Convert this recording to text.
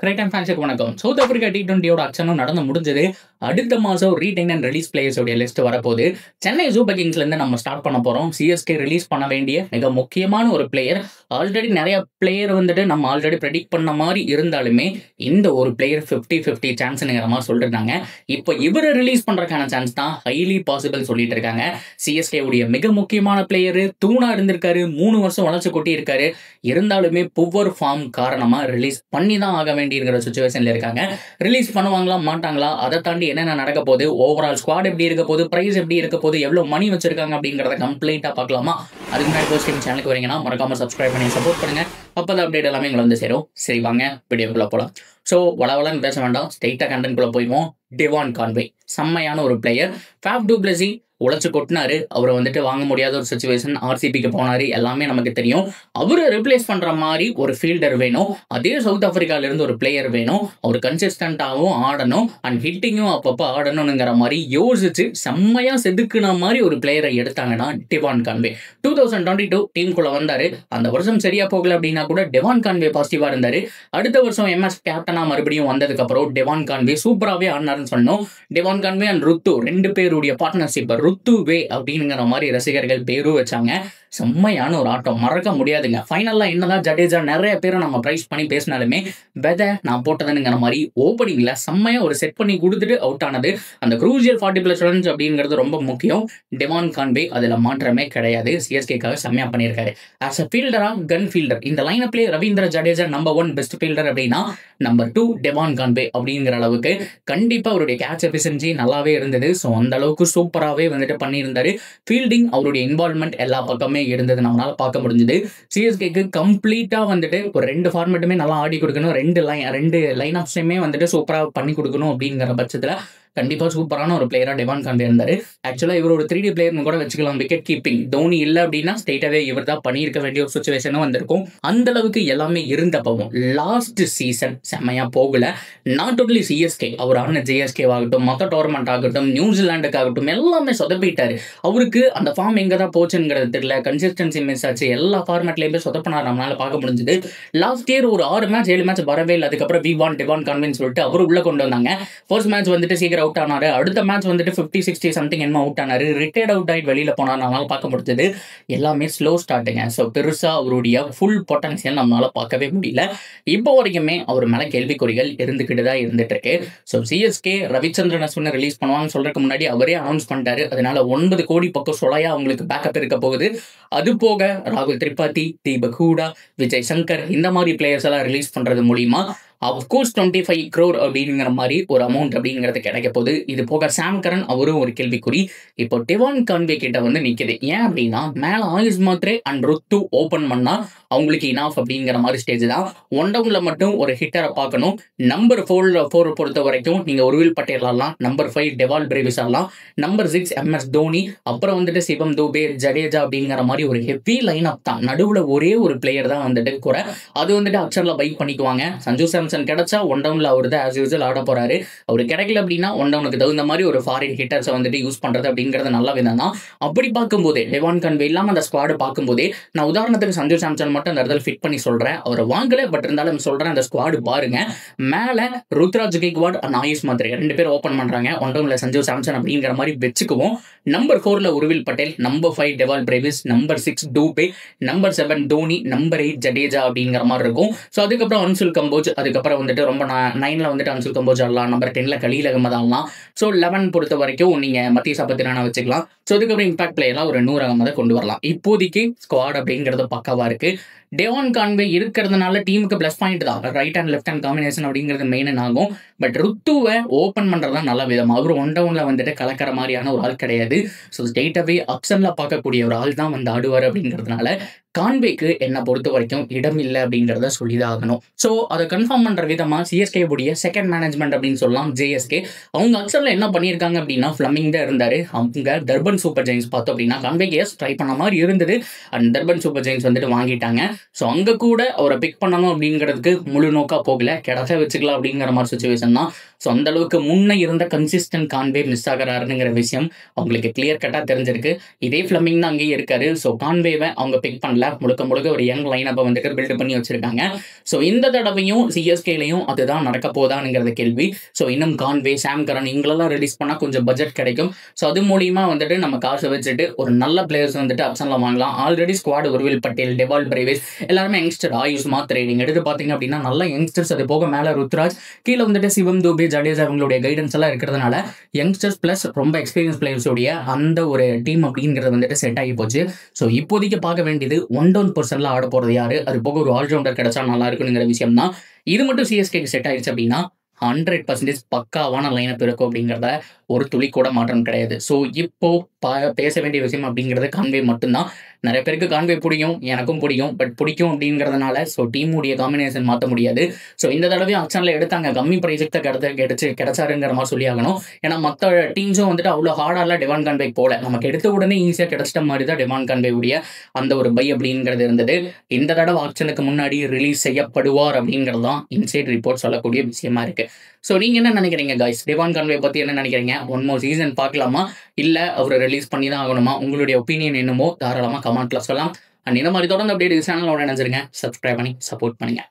கிரைட்டன் ஃபேன்ஸுக்கு வணக்கம். South Africa T20யோட அக்ஷனும் நடந்து முடிஞ்சது. அடுத்த மாதம் ரீடைன் அண்ட் ரிலீஸ் பிளேயர்ஸோடைய லிஸ்ட் வரப்போகுது. சென்னை சூப்பர் கிங்ஸ்லேருந்து நம்ம ஸ்டார்ட் பண்ண போகிறோம். சிஎஸ்கே ரிலீஸ் பண்ண வேண்டிய மிக முக்கியமான ஒரு பிளேயர். ஆல்ரெடி நிறைய பிளேயர் நம்ம ஆல்ரெடி ப்ரெடிக்ட் பண்ண மாதிரி இருந்தாலுமே இந்த ஒரு பிளேயர் 50-50 சான்ஸ்ங்கிற மாதிரி சொல்லிருந்தாங்க. இப்போ இவரை ரிலீஸ் பண்ணுறதுக்கான சான்ஸ் தான் ஹைலி பாசிபிள் சொல்லிட்டு இருக்காங்க. சிஎஸ்கே உடைய மிக முக்கியமான பிளேயர் தூணா இருந்திருக்காரு. 3 வருஷம் வளர்ச்சி கொட்டி இருக்காரு. இருந்தாலுமே புவர் ஃபார்ம் காரணமா ரிலீஸ் பண்ணி தான் ஆக வேண்டியிருக்கிற சுச்சுவேஷன்ல இருக்காங்க. ரிலீஸ் பண்ணுவாங்களா மாட்டாங்களா, அதை தாண்டி என்னென்ன நடக்க போகுது, ஓவரால் ஸ்குவாட் எப்படி இருக்க போகுது, பிரைஸ் எப்படி இருக்க போகுது, எவ்வளவு மணி வச்சிருக்காங்க அப்படிங்கிறத கம்ப்ளீட்டா பார்க்கலாமா? அதுக்கு முன்னாடி ஃபர்ஸ்ட் டைம் சேனலுக்கு வரீங்கன்னா மறக்காம சப்ஸ்கிரைப் பண்ணி சப்போர்ட் பண்ணுங்க. அப்பதான் அப்டேட் எல்லாமே எங்களை வந்து சேரும். சரி வாங்க வீடியோக்குள்ள போலாம். ஸோ வளவலன்னு பேச வேண்டாம், ஸ்ட்ரெயிட்டாக கண்டென்ட்குள்ள போய்வோம். டெவான் கான்வே செம்மையான ஒரு பிளேயர். ஃபேஃப் டு பிளஸி உழைச்சு கொட்டினாரு. அவரை வாங்க முடியாத ஒரு சுச்சுவேஷன், ஆர்சிபிக்கு போனாரு, எல்லாமே நமக்கு தெரியும். அவரை ரிப்ளேஸ் பண்ற மாதிரி ஒரு ஃபீல்டர் வேணும். அதே சவுத் ஆப்பிரிக்கால இருந்து ஒரு பிளேயர் வேணும். அவர் கன்சிஸ்டன்டாகவும் ஆடணும் அண்ட் ஹிட்டிங்கும் அப்பப்போ ஆடணுங்கிற மாதிரி யோசிச்சு செம்மையா செதுக்குன மாதிரி ஒரு பிளேயரை எடுத்தாங்கன்னா டெவான் கான்வே. 2022 டீமுக்குள்ள வந்தாரு. அந்த வருஷம் சரியா போகல அப்படின்னா கூட டெவான் கான்வே பாசிட்டிவா இருந்தாரு. அடுத்த வருஷம் MS கேப்டனா மறுபடியும் வந்ததுக்கு அப்புறம் டெவான் கான்வே சூப்பராகவே ஆடினாருன்னு சொன்னோம். டெவான் கான்வே அண்ட் ருத்து 2 பேருடைய பார்ட்னர்ஷிப் ருத்து வே அப்படிங்கிற மாதிரி ரசிகர்கள் பேரும் வச்சாங்க. செம்மையான ஒரு ஆட்டம், மறக்க முடியாதுங்க. ஃபைனல்லாம் என்னதான் ஜடேஜா நிறைய பேரை நம்ம பிரைஸ் பண்ணி பேசினாலுமே வெதை நான் போட்டதுங்கிற மாதிரி ஓப்பனிங்ல செம்மையா ஒரு செட் பண்ணி கொடுத்துட்டு அவுட் ஆனது. அந்த குரூசியல் 40+ ரன்ஸ் அப்படிங்கிறது ரொம்ப முக்கியம். டெவான் கான்வே அதுல மாற்றமே கிடையாது. சிஎஸ்கேக்காக செம்மையா பண்ணியிருக்காரு. ஆஸ் அ ஃபீல்டரா கன் ஃபீல்டர் இந்த லைனப்லேயே Ravindra Jadeja number 1 best fielder அப்படின்னா நம்பர் 2 டெவான் கான்வே அப்படிங்கிற அளவுக்கு கண்டிப்பா அவருடைய கேட்ச் எஃபிஷியன்சி நல்லாவே இருந்தது. ஸோ அந்த அளவுக்கு சூப்பராகவே பண்ணியிருந்தாரு. ஃபீல்டிங் அவருடைய இன்வால்வ்மெண்ட் எல்லா பக்கமே இருந்தது நம்மளால பார்க்க முடிஞ்சது. சிஎஸ்கேக்கு கம்ப்ளீட்டா ஒரு 2 ஃபார்மேட்டுமே நல்லா ஆடி கொடுக்கணும். 2 லைன் ஆப்ஸையுமே சூப்பரா பண்ணி கொடுக்கணும் அப்படிங்கிற பட்சத்துல கண்டிப்பா சூப்பரான ஒரு பிளேயரா டெவான் கான்வே இருந்தாரு. ஆக்சுவலா இவர் ஒரு 3D பிளேயர்னு கூட வச்சுக்கலாம். விக்கெட் கீப்பிங் தோனி இல்லை அப்படின்னா ஸ்ட்ரெயிட்டாவே இவர் தான் பண்ணியிருக்க வேண்டிய ஒரு சுச்சுவேஷனும் வந்திருக்கும். அந்த அளவுக்கு எல்லாமே இருந்தப்பவும் லாஸ்ட் சீசன் செம்மையா போகல. நாட் ஒன்லி சிஎஸ்கே, அவர் ஆன ஜேஎஸ்கே ஆகட்டும், மொத்த டோர்னமெண்ட் ஆகட்டும், நியூசிலாண்டுக்கு ஆகட்டும், எல்லாமே சொதப்பிட்டாரு. அவருக்கு அந்த ஃபார்ம் எங்க தான் போச்சுங்கிறது தெரியல. கன்சிஸ்டன்சி மிஸ் ஆச்சு. எல்லா ஃபார்மேட்லயுமே சொதப்பினார் நம்மளால பார்க்க முடிஞ்சது. லாஸ்ட் இயர் ஒரு 6 மேட்ச் 7 மேட்ச் வரவே இல்லை. அதுக்கப்புறம் டெவான் கான்வேன்னு சொல்லிட்டு அவர் உள்ள கொண்டு வந்தாங்க. ஃபர்ஸ்ட் மேட்ச் சீக்கிரம் அவுட் ஆனாரு. அடுத்த மேட்ச் 50-60 சம்திங் என்ன அவுட் ஆனாரு. ரிட்டையர்ட் அவுட் ஆயிட்டு வெளியில போனார். நம்மளால பார்க்க முடிஞ்சது. எல்லாமே ஸ்லோ ஸ்டார்ட்டுங்க. ஸோ பெருசா அவருடைய ஃபுல் பொட்டன்சியல் நம்மளால பார்க்கவே முடியல. இப்போ வரைக்குமே அவர் மேல கேள்விக்குறிகள் இருந்துகிட்டு தான் இருந்துட்டு இருக்கு. ஸோ சிஎஸ்கே ரவிச்சந்திரன் அஸ்வினை ரிலீஸ் பண்ணுவாங்கன்னு சொல்றதுக்கு முன்னாடி அவரே அனௌன்ஸ் பண்ணிட்டாரு. அதனால 9 கோடி பக்கம் சொலையா அவங்களுக்கு பேக்கப் இருக்க போகுது. அது போக ராகுல் திரிபாதி, தீபக் ஹூடா, விஜய் சங்கர் இந்த மாதிரி பிளேயர்ஸ் எல்லாம் ரிலீஸ் பண்றது மூலியமா அப்கோர்ஸ் 25 crore அப்படிங்கிற மாதிரி ஒரு அமௌண்ட் அப்படிங்கிறது கிடைக்க போகுது. இது போக சாம் கரன் அவரும் ஒரு கேள்விக்குறி இப்போ டெவான் கான்வே கிட்ட நிக்குது. ஏன் அப்படின்னா மேல ஆயுஷ் மாத்ரே அண்ட் ருத்து ஓபன் பண்ணா அவங்களுக்கு இனாஃப் அப்படிங்கிற மாதிரி ஸ்டேஜ் தான். 1 டவுன்ல மட்டும் ஒரு ஹிட்டரை பார்க்கணும். நம்பர் 4 பொறுத்த வரைக்கும் நீங்க உருவில் பட்டேல் ஆடலாம். நம்பர் 5 டெவால் பிரேவிஸ் ஆடலாம். நம்பர் 6 MS தோனி, அப்புறம் சிவம் தூபே, ஜடேஜா அப்படிங்கிற மாதிரி ஒரு ஹெவி லைன் அப் தான். நடுவுல ஒரே ஒரு பிளேயர் தான் குறை. அது அக்ஷர்ல பைக் பண்ணிக்குவாங்க. சஞ்சு சாம்சன் கிடைச்சா 1 டவுன்ல அவர் தான் ஆஸ் யூசுவல் ஆட போறாரு. அவர் கிடைக்கல அப்படின்னா 1 டவுனுக்கு தகுந்த மாதிரி ஒரு ஃபாரின் ஹிட்டர்ஸை யூஸ் பண்றது அப்படிங்கிறது நல்ல விதம் தான். அப்படி பார்க்கும்போதே டெவான் கான்வே இல்லாம அந்த ஸ்குவாட் பார்க்கும்போதே நான் உதாரணத்துக்கு சஞ்சு சாம்சன் மட்டும் அந்த இடத்துல ஃபிட் பண்ணி சொல்றேன். அவர் வாங்கல, பட் இருந்தாலும் சொல்றேன். அந்த ஸ்குவாட் பாருங்க. மேல ருத்ராஜ் கேக்வாட் அண்ட் ஆயுஷ் மாத்ரே 2 பேர் ஓபன் பண்றாங்க. 1 டவுன்ல சஞ்சு சாம்சன் அப்படிங்கிற மாதிரி வச்சுக்குவோம். நம்பர் 4ல உருவில் Patel, number 5 Dewald Brevis, number 6 Dube, number 7 Dhoni, number 8 Jadeja அப்படிங்கிற மாதிரி இருக்கும். ஸோ அதுக்கப்புறம் அன்சுல் கம்போஜ், அதுக்கப்புறம் ரொம்ப 9ல அன்சுல் கம்போஜ் ஆடலாம். நம்பர் 10ல கலீல் அகமது ஆடலாம். ஸோ 11 பொறுத்த வரைக்கும் நீங்க மத்திய சபத்திரான வச்சுக்கலாம். ஸோ அதுக்கப்புறம் இம்பாக்ட் பிளேயர்லாம் ஒரு 100 அகமதை கொண்டு வரலாம். இப்போதைக்கு ஸ்குவாட் அப்படிங்கிறது பக்காவா இருக்கு. டெவான் கான்வே இருக்கிறதுனால டீமுக்கு பிளஸ் பாயிண்ட் தான். Right and left hand combination அப்படிங்கிறது மெயின் ஆகும். பட் ருத்துவை ஓப்பன் பண்றதுதான் நல்ல விதம். அவர் 1 டவுன்ல கலக்கிற மாதிரியான ஒரு ஆள் கிடையாது. ஸோ ஸ்ட்ரெயிட்டாவே ஆப்ஷன்ல பார்க்கக்கூடிய ஒரு ஆள் தான் ஆடுவார். அப்படிங்கிறதுனால கான்வேக்கு என்ன பொறுத்த வரைக்கும் இடம் இல்லை அப்படிங்கிறத சொல்லிதான் ஆகணும். ஸோ அதை கன்ஃபார்ம் பண்ற விதமா சிஎஸ்கே உடைய செகண்ட் மேனேஜ்மெண்ட் அப்படின்னு சொல்லலாம் ஜேஎஸ்கே. அவங்க அக்ஷர்ல என்ன பண்ணியிருக்காங்க அப்படின்னா ஃபிளமிங் தான் இருந்தாரு. அவங்க தர்பன் சூப்பர் ஜெயின்ஸ் பார்த்தோம் அப்படின்னா கான்வேக்கு ட்ரை பண்ண மாதிரி இருந்தது. அண்ட் தர்பன் சூப்பர் ஜெயின்ஸ் வாங்கிட்டாங்க. ஸோ அங்கே கூட அவரை பிக் பண்ணணும் அப்படிங்கிறதுக்கு முழு நோக்கா போகல, கிடைச்சா வச்சுக்கலாம் அப்படிங்கிற மாதிரி சுச்சுவேஷன் தான். ஸோ அந்த அளவுக்கு முன்னே இருந்த கன்சிஸ்டன்ட் கான்வே மிஸ் ஆகிறாருங்கிற விஷயம் அவங்களுக்கு கிளியர் கட்டாக தெரிஞ்சிருக்கு. இதே ஃப்ளமிங் தான் அங்கேயே இருக்காரு. ஸோ கான்வேவை அவங்க பிக் பண்ணல, முழுக்க ஒரு யங் லைனப்பை வந்துட்டு பில்ட் பண்ணி வச்சிருக்காங்க. ஸோ இந்த தடவையும் சிஎஸ்கேலையும் அதுதான் நடக்க போதானுங்கிறது கேள்வி. ஸோ இன்னும் கான்வே, சாம் கரன் இவங்களெல்லாம் ரிலீஸ் பண்ணால் கொஞ்சம் பட்ஜெட் கிடைக்கும். ஸோ அது மூலியமா வந்துட்டு நம்ம காசை வச்சுட்டு ஒரு நல்ல பிளேயர்ஸ் வந்துட்டு ஆப்ஷனில் வாங்கலாம். Already squad Urvil Patel, Dewald Brevis எல்லாருமே யங்ஸ்டர். ஆயுஷ் மாத்ரேடிங் எடுத்து பார்த்தீங்க அப்படின்னா நல்ல யங்ஸ்டர்ஸ். அது போக மேலே ருத்ராஜ், கீழே வந்துட்டு சிவம் தூபே, ஜடேஜா இவங்களுடைய கைடன்ஸ் எல்லாம் இருக்கிறதுனால யங்ஸ்டர்ஸ் பிளஸ் ரொம்ப எக்ஸ்பீரியன்ஸ் பிளேயர்ஸோடைய அந்த ஒரு டீம் அப்படிங்கிறது வந்துட்டு செட் ஆகி போச்சு. ஸோ இப்போதைக்கு பார்க்க வேண்டியது 1-down% ஆட போகிறது யாரு, அது போக ஒரு ஆல்ரவுண்டர் கிடைச்சா நல்லா இருக்குங்கிற விஷயம் தான். இது மட்டும் சிஎஸ்கேக்கு செட் ஆயிடுச்சு அப்படின்னா 100% பக்காவான லைனப் இருக்கும் அப்படிங்கிறத ஒரு துளி கூட மாற்றம் கிடையாது. ஸோ இப்போ பேச வேண்டிய விஷயம் அப்படிங்கிறது கான்வே மட்டும்தான். நிறைய பேருக்கு கான்வே பிடிக்கும், எனக்கும் பிடிக்கும். பட் பிடிக்கும் அப்படிங்கிறதுனால ஸோ டீமுடைய காம்பினேஷன் மாற்ற முடியாது. ஸோ இந்த தடவையும் ஆக்ஷனில் எடுத்தாங்க, கம்மி ப்ரைஸுக்கு கிடைச்சாருங்கிற மாதிரி சொல்லி ஆகணும். ஏன்னா மற்ற டீம்ஸும் வந்துட்டு அவ்வளோ ஹார்டாலாம் டெவான் கான்வே போல, நமக்கு எடுத்த உடனே ஈஸியாக கிடைச்சிட்ட மாதிரி தான் டெவான் கான்வேவுடைய அந்த ஒரு பை அப்படிங்கிறது இருந்தது. இந்த தடவை ஆக்ஷனுக்கு முன்னாடி ரிலீஸ் செய்யப்படுவார் அப்படிங்கிறது தான் இன்சைட் ரிப்போர்ட் சொல்லக்கூடிய விஷயமா இருக்கு. ஸோ நீங்கள் என்ன நினைக்கிறீங்க காய்ஸ்? டெவான் கான்வே பற்றி என்ன நினைக்கிறீங்க? ஒன் மோர் சீசன் பார்க்கலாமா, இல்லை அவரை ரிலீஸ் பண்ணி தான் ஆகணுமா? உங்களுடைய ஒப்பீனியன் என்னமோ தாராளமாக கமெண்ட்ல சொல்லலாம். அண்ட் இந்த மாதிரி தொடர்ந்து அப்படியே சேனலோட நினைச்சிருங்க, சப்ஸ்கிரைப் பண்ணி சப்போர்ட் பண்ணுங்க.